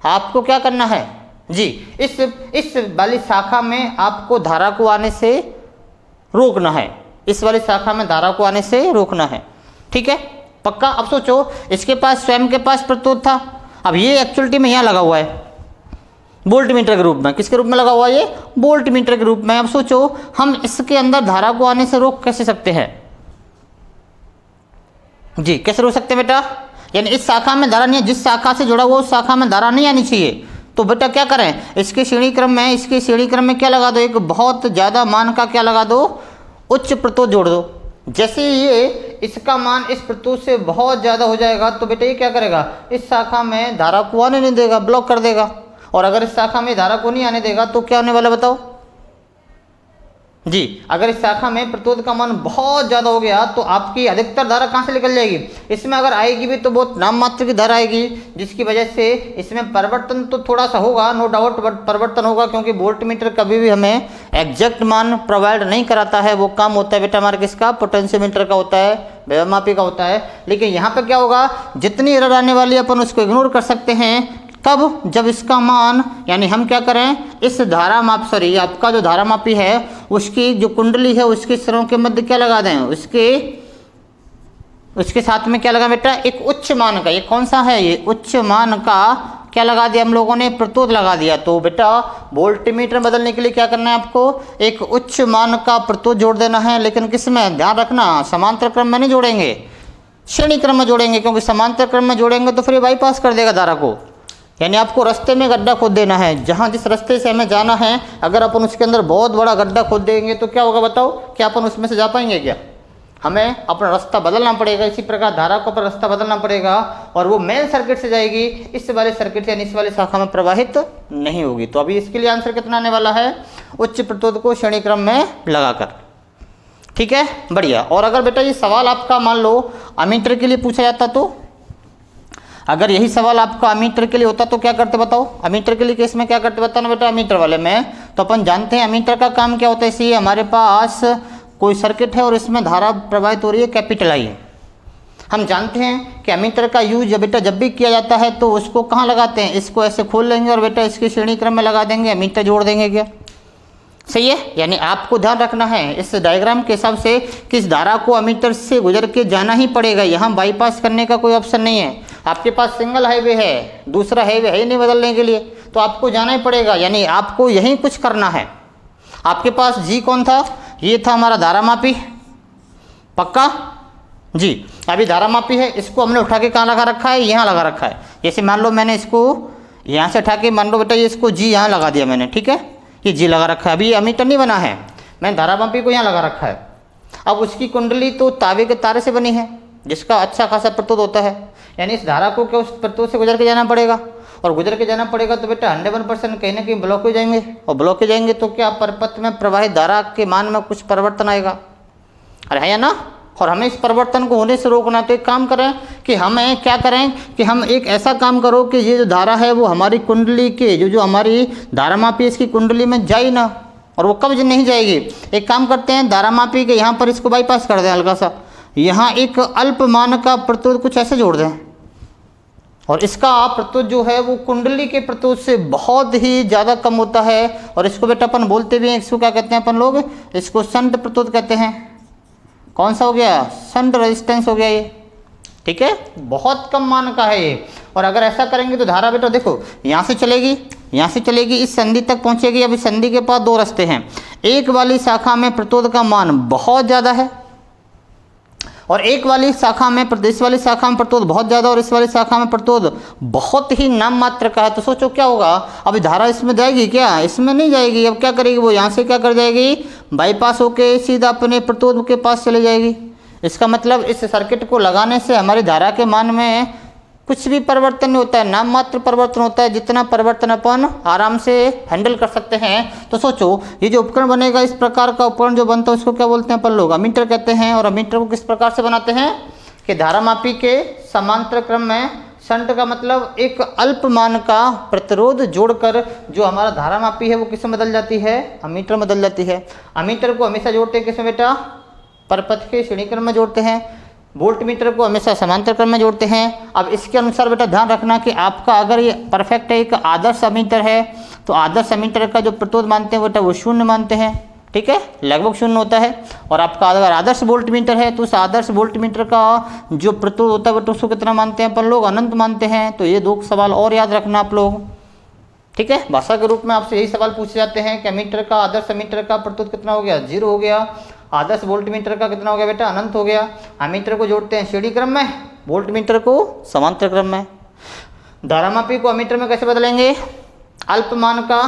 आपको क्या करना है जी, इस वाली शाखा में आपको धारा को आने से रोकना है, इस वाली शाखा में धारा को आने से रोकना है, ठीक है पक्का। अब सोचो इसके पास स्वयं के पास प्रतिरोध था, अब ये एक्चुअलिटी में यहाँ लगा हुआ है वोल्ट मीटर के रूप में, किसके रूप में लगा हुआ है ये, वोल्ट मीटर के रूप में। अब सोचो हम इसके अंदर धारा को आने से रोक कैसे सकते हैं जी, कैसे रोक सकते हैं बेटा, यानी इस शाखा में धारा नहीं है, जिस शाखा से जुड़ा हुआ उस शाखा में धारा नहीं आनी चाहिए, तो बेटा क्या करें, इसके श्रेणी क्रम में क्या लगा दो, एक बहुत ज़्यादा मान का क्या लगा दो, उच्च प्रतिरोध जोड़ दो। जैसे ये इसका मान इस प्रतिरोध से बहुत ज़्यादा हो जाएगा तो बेटा ये क्या करेगा, इस शाखा में धारा को आने नहीं देगा, ब्लॉक कर देगा। और अगर इस शाखा में धारा को नहीं आने देगा तो क्या होने वाला बताओ जी, अगर इस शाखा में प्रतिरोध का मान बहुत ज़्यादा हो गया तो आपकी अधिकतर धारा कहाँ से निकल जाएगी, इसमें अगर आएगी भी तो बहुत नाम मात्र की धारा आएगी, जिसकी वजह से इसमें परिवर्तन तो थोड़ा सा होगा, नो डाउट, बट परिवर्तन होगा, क्योंकि वोल्ट मीटर कभी भी हमें एग्जैक्ट मान प्रोवाइड नहीं कराता है। वो काम होता है बेटा हमारे किसका, पोटेंशियोमीटर का होता है, वैभवमापी का होता है। लेकिन यहाँ पर क्या होगा, जितनी एरर आने वाली अपन उसको इग्नोर कर सकते हैं, कब, जब इसका मान, यानी हम क्या करें, इस धारा माप सॉरी आपका जो धारा मापी है उसकी जो कुंडली है उसके सिरों के मध्य क्या लगा दें, उसके साथ में क्या लगा बेटा, एक उच्च मान का, ये कौन सा है, ये उच्च मान का क्या लगा दिया हम लोगों ने, प्रतिरोध लगा दिया। तो बेटा वोल्टमीटर बदलने के लिए क्या करना है आपको, एक उच्च मान का प्रतिरोध जोड़ देना है, लेकिन किस में, ध्यान रखना समांतर क्रम में नहीं जोड़ेंगे, श्रेणी क्रम में जोड़ेंगे, क्योंकि समांतर क्रम में जोड़ेंगे तो फिर बाईपास कर देगा धारा को। यानी आपको रास्ते में गड्ढा खोद देना है, जहाँ जिस रास्ते से हमें जाना है अगर अपन उसके अंदर बहुत बड़ा गड्ढा खोद देंगे तो क्या होगा बताओ, क्या अपन उसमें से जा पाएंगे क्या, हमें अपना रास्ता बदलना पड़ेगा। इसी प्रकार धारा को अपना रास्ता बदलना पड़ेगा और वो मेन सर्किट से जाएगी, इस वाले सर्किट यानी इस वाले शाखा में प्रवाहित नहीं होगी। तो अभी इसके लिए आंसर कितना आने वाला है, उच्च प्रतिरोध को श्रेणी क्रम में लगाकर, ठीक है बढ़िया। और अगर बेटा ये सवाल आपका मान लो अमीटर के लिए पूछा जाता, तो अगर यही सवाल आपका अमीटर के लिए होता तो क्या करते बताओ, अमीटर के लिए केस में क्या करते बताना बेटा, अमीटर वाले में तो अपन जानते हैं अमीटर का काम क्या होता है। इसी हमारे पास कोई सर्किट है और इसमें धारा प्रवाहित हो रही है, कैपिटल आई है। हम जानते हैं कि अमीटर का यूज बेटा जब भी किया जाता है तो उसको कहाँ लगाते हैं, इसको ऐसे खोल लेंगे और बेटा इसकी श्रेणी क्रम में लगा देंगे, अमीटर जोड़ देंगे, क्या सही है। यानी आपको ध्यान रखना है इस डायग्राम के हिसाब से कि इस धारा को अमीटर से गुजर के जाना ही पड़ेगा, यहाँ बाईपास करने का कोई ऑप्शन नहीं है। आपके पास सिंगल हाईवे है, दूसरा हाईवे है ही नहीं बदलने के लिए, तो आपको जाना ही पड़ेगा, यानी आपको यहीं कुछ करना है। आपके पास जी कौन था, ये था हमारा धारा मापी, पक्का जी। अभी धारा मापी है, इसको हमने उठा के कहाँ लगा रखा है, यहाँ लगा रखा है। जैसे मान लो मैंने इसको यहाँ से उठा के, मान लो बेटा ये इसको जी यहाँ लगा दिया मैंने, ठीक है, ये जी लगा रखा है। अभी ये अमीटर नहीं बना है, मैंने धारा मापी को यहाँ लगा रखा है। अब उसकी कुंडली तो तावे के तारे से बनी है, जिसका अच्छा खासा प्रतिरोध होता है, यानी इस धारा को क्या उस प्रतिरोध से गुजर के जाना पड़ेगा, और गुजर के जाना पड़ेगा तो बेटा 100% कहीं ना कहीं ब्लॉक हो जाएंगे, और ब्लॉक हो जाएंगे तो क्या परपथ में प्रवाहित धारा के मान में कुछ परिवर्तन आएगा, अरे है या ना। और हमें इस परिवर्तन को होने से रोकना, तो एक काम करें कि हमें क्या करें कि हम एक ऐसा काम करो कि ये जो धारा है वो हमारी कुंडली के जो हमारी धारा मापी इसकी कुंडली में जाए ना, और वो कब नहीं जाएगी। एक काम करते हैं, धारा मापी के यहाँ पर इसको बाईपास कर दें हल्का सा, यहाँ एक अल्प मान का प्रतिरोध कुछ ऐसे जोड़ दें, और इसका प्रतिरोध जो है वो कुंडली के प्रतिरोध से बहुत ही ज़्यादा कम होता है। और इसको बेटा अपन बोलते भी हैं, इसको क्या कहते हैं अपन लोग, इसको शंट प्रतिरोध कहते हैं। कौन सा हो गया, शंट रेजिस्टेंस हो गया ये, ठीक है, बहुत कम मान का है ये। और अगर ऐसा करेंगे तो धारा बेटा देखो यहाँ से चलेगी, यहाँ से चलेगी, इस संधि तक पहुँचेगी। अभी संधि के पास दो रास्ते हैं, एक वाली शाखा में प्रतिरोध का मान बहुत ज़्यादा है और एक वाली शाखा में इस वाली शाखा में प्रतिरोध बहुत ज़्यादा और इस वाली शाखा में प्रतिरोध बहुत ही नाम मात्र का है, तो सोचो क्या होगा। अभी धारा इसमें जाएगी क्या? इसमें नहीं जाएगी। अब क्या करेगी वो? यहाँ से क्या कर जाएगी, बाईपास होके सीधा अपने प्रतिरोध के पास चले जाएगी। इसका मतलब इस सर्किट को लगाने से हमारी धारा के मान में कुछ भी परिवर्तन नहीं होता है, नाम मात्र परिवर्तन होता है, जितना परिवर्तन अपन आराम से हैंडल कर सकते हैं। तो सोचो ये जो उपकरण बनेगा, इस प्रकार का उपकरण जो बनता है उसको क्या बोलते हैं अपन लोग? अमीटर कहते हैं। और अमीटर को किस प्रकार से बनाते हैं कि धारामापी के समांतर क्रम में शंट का मतलब एक अल्प मान का प्रतिरोध जोड़कर जो हमारा धारामापी है वो किसमें बदल जाती है? अमीटर में बदल जाती है। अमीटर को हमेशा जोड़ते हैं किसमें बेटा? परपथ के श्रेणी क्रम में जोड़ते हैं। वोल्ट मीटर को हमेशा समांतर क्रम में जोड़ते हैं। अब इसके अनुसार बेटा ध्यान रखना कि आपका अगर ये परफेक्ट है, एक आदर्श अमीटर है, तो आदर्श अमीटर का जो प्रतिरोध मानते हैं बेटा वो शून्य मानते हैं, ठीक है, लगभग शून्य होता है। और आपका अगर आदर्श वोल्ट मीटर है तो उस आदर्श वोल्ट मीटर का जो प्रतिरोध होता है बेटा उसको कितना मानते हैं अपन लोग? अनंत मानते हैं। तो ये दो सवाल और याद रखना आप लोग, ठीक है। भाषा के रूप में आपसे यही सवाल पूछे जाते हैं कि अमीटर का, आदर्श अमीटर का प्रतिरोध कितना हो गया? 0 हो गया। आदर्श वोल्ट मीटर का कितना हो गया बेटा? अनंत हो गया। अमीटर को जोड़ते हैं श्रेणी क्रम में, वोल्ट मीटर को समांतर क्रम में। धारामापी को अमीटर में कैसे बदलेंगे? अल्पमान का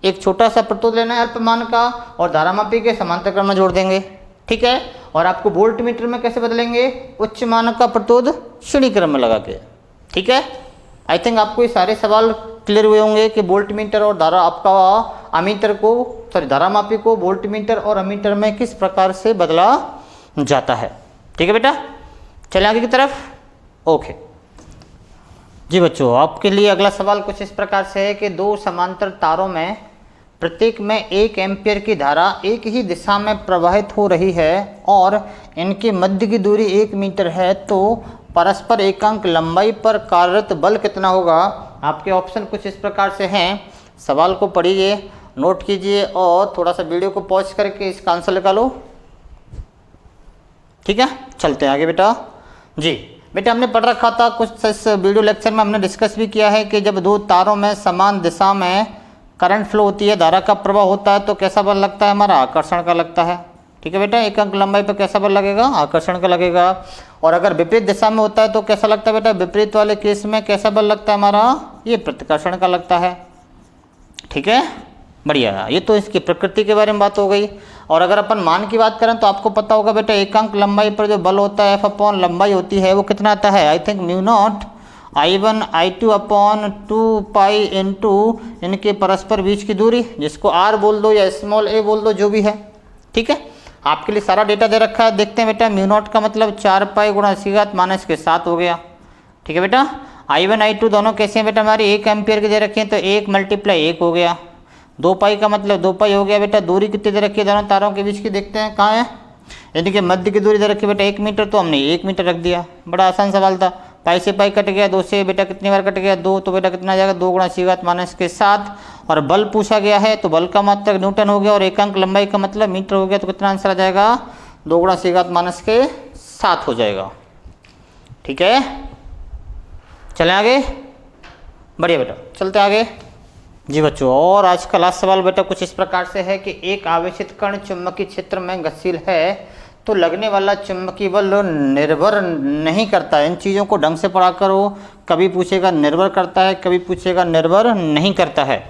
एक छोटा सा प्रतिरोध लेना है अल्पमान का और धारामापी के समांतर क्रम में जोड़ देंगे, ठीक है। और आपको वोल्ट मीटर में कैसे बदलेंगे? उच्च मान का प्रतिरोध श्रेणी क्रम में लगा के, ठीक है। आई थिंक आपको ये सारे सवाल क्लियर हुए होंगे कि वोल्ट मीटर और धारा आपका अमीटर को धारामापी को वोल्ट मीटर और अमीटर में किस प्रकार से बदला जाता है, ठीक है बेटा। चले आगे की तरफ। ओके जी बच्चों, आपके लिए अगला सवाल कुछ इस प्रकार से है कि दो समांतर तारों में प्रत्येक में 1 एम्पियर की धारा एक ही दिशा में प्रवाहित हो रही है और इनके मध्य की दूरी 1 मीटर है, तो परस्पर एकांक लंबाई पर कार्यरत बल कितना होगा? आपके ऑप्शन कुछ इस प्रकार से हैं। सवाल को पढ़िए, नोट कीजिए और थोड़ा सा वीडियो को पॉज करके इसका आंसर निकालो, ठीक है। चलते हैं आगे बेटा। जी बेटा, हमने पढ़ रखा था कुछ इस वीडियो लेक्चर में हमने डिस्कस भी किया है कि जब दो तारों में समान दिशा में करंट फ्लो होती है, धारा का प्रवाह होता है, तो कैसा बल लगता है? हमारा आकर्षण का लगता है, ठीक है बेटा। एकांक लंबाई पर कैसा बल लगेगा? आकर्षण का लगेगा। और अगर विपरीत दिशा में होता है तो कैसा लगता है बेटा? विपरीत वाले केस में कैसा बल लगता है हमारा? ये प्रतिकर्षण का लगता है, ठीक है। बढ़िया, ये तो इसकी प्रकृति के बारे में बात हो गई। और अगर अपन मान की बात करें तो आपको पता होगा बेटा, एकांक लंबाई पर जो बल होता है F/, लंबाई होती है वो कितना आता है? I think μ0 I1 I2 upon 2π into इनके परस्पर बीच की दूरी, जिसको r बोल दो या स्मॉल a बोल दो, जो भी है, ठीक है। आपके लिए सारा डेटा दे रखा है। देखते हैं बेटा, μ0 का मतलब 4π गुणा (10⁻⁷ हो गया, ठीक है बेटा। I1 I2 दोनों कैसे हैं बेटा? हमारी 1 एम्पियर की दे रखी है तो 1 × 1 हो गया। 2π का मतलब 2π हो गया बेटा। दूरी कितनी दे रखी है दोनों तारों के बीच की? देखते हैं कहाँ है। इनके मध्य की दूरी दे रखी है बेटा 1 मीटर, तो हमने 1 मीटर रख दिया। बड़ा आसान सवाल था। पाई से पाई कट गया, 2 से बेटा कितनी बार कट गया? 2, तो बेटा कितना जाएगा? 2 × (10⁻⁷). और बल पूछा गया है तो बल का मात्रक न्यूटन हो गया और एकांक लंबाई का मतलब मीटर हो गया, तो कितना आंसर आ जाएगा? 2 × (10⁻⁷) हो जाएगा, ठीक है। चलें आगे। बढ़िया बेटा, चलते आगे जी बच्चों। और आज का लास्ट सवाल बेटा कुछ इस प्रकार से है कि एक आवेशित कण चुंबकीय क्षेत्र में गतिशील है तो लगने वाला चुंबकीय बल निर्भर नहीं करता है। इन चीज़ों को ढंग से पढ़ा करो। कभी पूछेगा निर्भर करता है, कभी पूछेगा निर्भर नहीं करता है।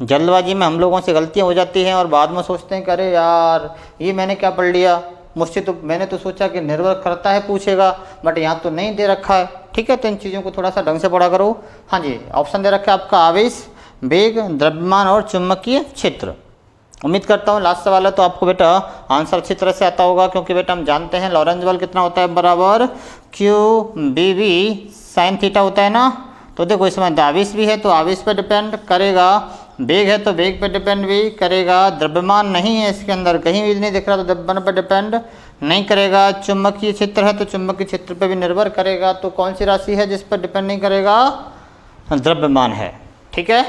जल्दबाजी में हम लोगों से गलतियां हो जाती हैं और बाद में सोचते हैं कि अरे यार ये मैंने क्या पढ़ लिया, मुझसे तो मैंने तो सोचा कि निर्भर करता है पूछेगा, बट यहाँ तो नहीं दे रखा है, ठीक है। तो इन चीज़ों को थोड़ा सा ढंग से पढ़ा करो। हाँ जी, ऑप्शन दे रखा है आपका आवेश, वेग, द्रव्यमान और चुंबकीय क्षेत्र। उम्मीद करता हूँ लास्ट सवाल है तो आपको बेटा आंसर अच्छी तरह से आता होगा, क्योंकि बेटा हम जानते हैं लॉरेंज बल कितना होता है? बराबर QBV sin θ होता है ना। तो देखो इसमें आवेश भी है तो आवेश पर डिपेंड करेगा, वेग है तो वेग पर डिपेंड भी करेगा, द्रव्यमान नहीं है इसके अंदर, कहीं भी नहीं दिख रहा तो द्रव्यमान पर डिपेंड नहीं करेगा, चुंबकीय क्षेत्र है तो चुंबकीय क्षेत्र पर भी निर्भर करेगा। तो कौन सी राशि है जिस पर डिपेंड नहीं करेगा? द्रव्यमान है, ठीक है।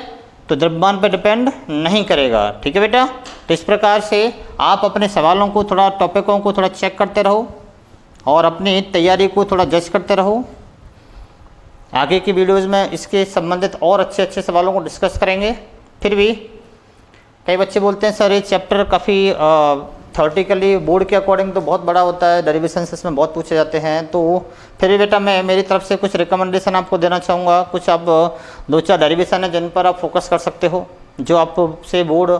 तो द्रव्यमान पर डिपेंड नहीं करेगा, ठीक है बेटा। तो इस प्रकार से आप अपने सवालों को थोड़ा, टॉपिकों को थोड़ा चेक करते रहो और अपनी तैयारी को थोड़ा जज करते रहो। आगे की वीडियोज़ में इसके संबंधित और अच्छे अच्छे सवालों को डिस्कस करेंगे। फिर भी कई बच्चे बोलते हैं सर ये चैप्टर काफ़ी थ्योरेटिकली बोर्ड के अकॉर्डिंग तो बहुत बड़ा होता है, डेरिवेशंस इसमें बहुत पूछे जाते हैं, तो फिर भी बेटा मैं मेरी तरफ से कुछ रिकमेंडेशन आपको देना चाहूँगा। कुछ आप 2-4 डेरिवेशन है जिन पर आप फोकस कर सकते हो, जो आपसे बोर्ड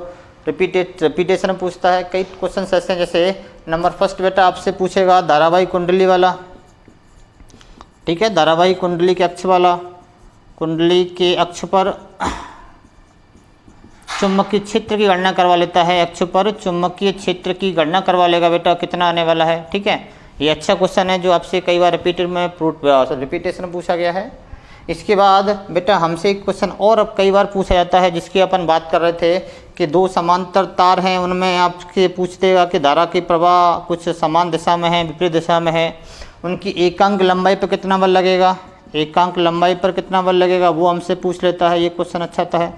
रिपीटेशन पूछता है। कई क्वेश्चन ऐसे हैं, जैसे नंबर फर्स्ट बेटा आपसे पूछेगा धारावाही कुंडली वाला, ठीक है, धारावाही कुंडली के अक्ष वाला, कुंडली के अक्ष पर चुंबकीय क्षेत्र की गणना करवा लेता है, अक्ष पर चुंबकीय क्षेत्र की गणना करवा लेगा बेटा, कितना आने वाला है, ठीक है। ये अच्छा क्वेश्चन है जो आपसे कई बार रिपीटेशन पूछा गया है। इसके बाद बेटा हमसे एक क्वेश्चन और अब कई बार पूछा जाता है, जिसकी अपन बात कर रहे थे कि 2 समांतर तार हैं, उनमें आपके पूछ देगा कि धारा की प्रवाह कुछ समान दिशा में है, विपरीत दिशा में है, उनकी एकांक लंबाई पर कितना बल लगेगा, एकांक लंबाई पर कितना बल लगेगा, वो हमसे पूछ लेता है। ये क्वेश्चन अच्छा था है,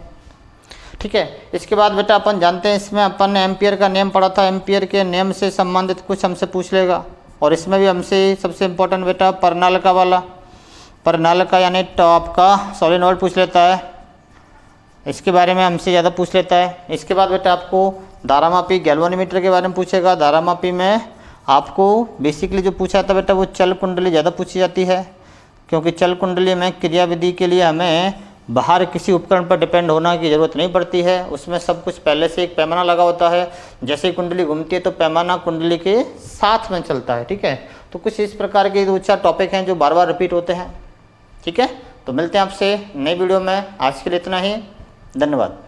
ठीक है। इसके बाद बेटा अपन जानते हैं, इसमें अपन ने एम्पियर का नियम पढ़ा था, एम्पियर के नियम से संबंधित कुछ हमसे पूछ लेगा। और इसमें भी हमसे सबसे इम्पोर्टेंट बेटा परनालिका वाला, परनालिका यानी टॉप का सोलेनोइड पूछ लेता है, इसके बारे में हमसे ज़्यादा पूछ लेता है। इसके बाद बेटा आपको धारामापी गैल्वेनोमीटर के बारे में पूछेगा। धारामापी में आपको बेसिकली जो पूछा जाता है बेटा वो चल कुंडली ज़्यादा पूछी जाती है, क्योंकि चल कुंडली में क्रियाविधि के लिए हमें बाहर किसी उपकरण पर डिपेंड होना की ज़रूरत नहीं पड़ती है। उसमें सब कुछ पहले से एक पैमाना लगा होता है, जैसे ही कुंडली घूमती है तो पैमाना कुंडली के साथ में चलता है, ठीक है। तो कुछ इस प्रकार के 2-4 टॉपिक हैं जो बार बार रिपीट होते हैं, ठीक है। तो मिलते हैं आपसे नई वीडियो में, आज के लिए इतना ही, धन्यवाद।